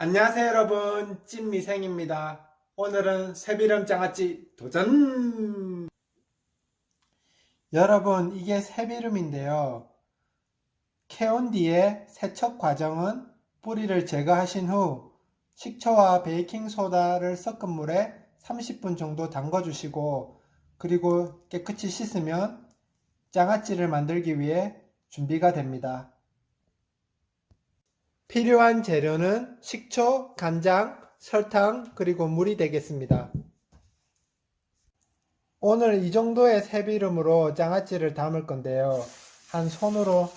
안녕하세요 여러분, 찐미생입니다. 오늘은 새비름 장아찌 도전! 여러분, 이게 새비름인데요. 캐온 뒤에 세척 과정은 뿌리를 제거하신 후 식초와 베이킹소다를 섞은 물에 30분 정도 담궈주시고, 그리고 깨끗이 씻으면 장아찌를 만들기 위해 준비가 됩니다. 필요한 재료는 식초, 간장, 설탕, 그리고 물이 되겠습니다. 오늘 이 정도의 새비름으로 장아찌를 담을 건데요. 한 손으로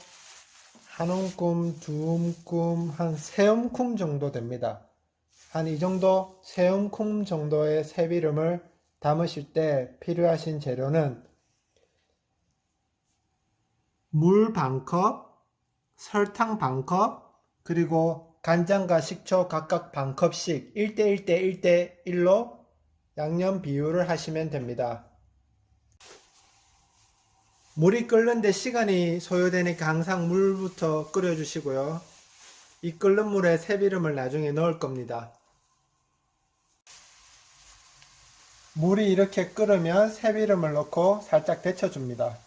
한 움큼, 두 움큼, 한 세 움큼 정도 됩니다. 한 이 정도, 세 움큼 정도의 새비름을 담으실 때 필요하신 재료는 물 반컵, 설탕 반컵, 그리고 간장과 식초 각각 반컵씩 1대1 대 1대 1로 양념 비율을 하시면 됩니다. 물이 끓는데 시간이 소요되니까 항상 물부터 끓여주시고요. 이 끓는 물에 새비름을 나중에 넣을 겁니다. 물이 이렇게 끓으면 새비름을 넣고 살짝 데쳐줍니다.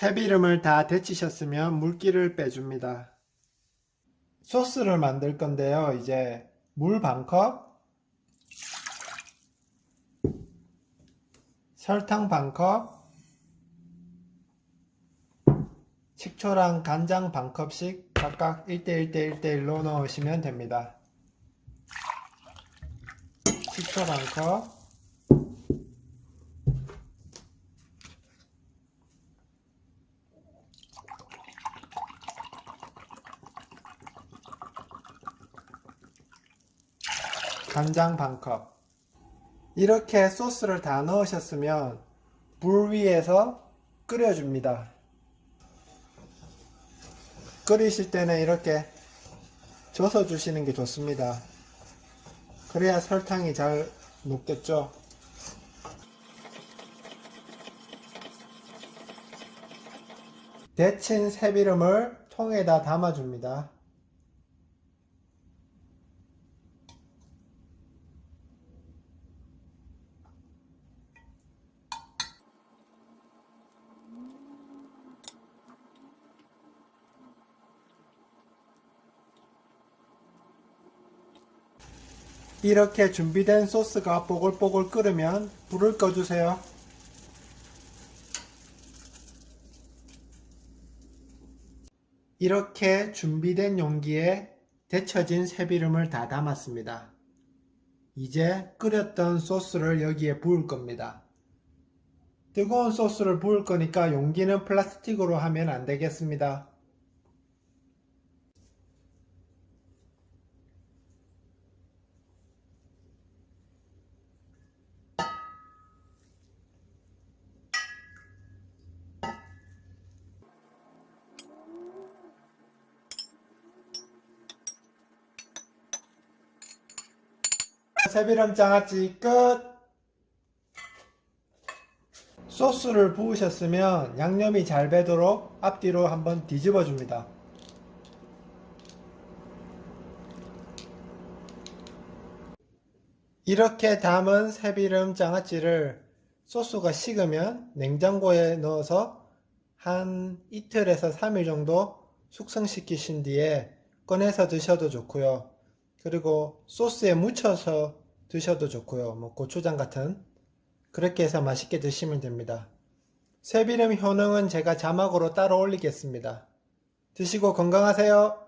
새비름을 다 데치셨으면 물기를 빼줍니다. 소스를 만들 건데요. 이제 물 반컵, 설탕 반컵, 식초랑 간장 반컵씩 각각 1대1 대 1대1로 넣으시면 됩니다. 식초 반컵, 간장 반컵. 이렇게 소스를 다 넣으셨으면 불 위에서 끓여줍니다. 끓이실 때는 이렇게 져서 주시는 게 좋습니다. 그래야 설탕이 잘 녹겠죠. 데친 새비름을 통에다 담아줍니다. 이렇게 준비된 소스가 뽀글뽀글 끓으면 불을 꺼주세요. 이렇게 준비된 용기에 데쳐진 새비름을 다 담았습니다. 이제 끓였던 소스를 여기에 부을 겁니다. 뜨거운 소스를 부을 거니까 용기는 플라스틱으로 하면 안 되겠습니다. 새비름 장아찌 끝! 소스를 부으셨으면 양념이 잘 배도록 앞뒤로 한번 뒤집어 줍니다. 이렇게 담은 새비름 장아찌를 소스가 식으면 냉장고에 넣어서 한 이틀에서 3일 정도 숙성시키신 뒤에 꺼내서 드셔도 좋고요. 그리고 소스에 묻혀서 드셔도 좋고요. 뭐 고추장 같은 그렇게 해서 맛있게 드시면 됩니다. 새비름 효능은 제가 자막으로 따로 올리겠습니다. 드시고 건강하세요.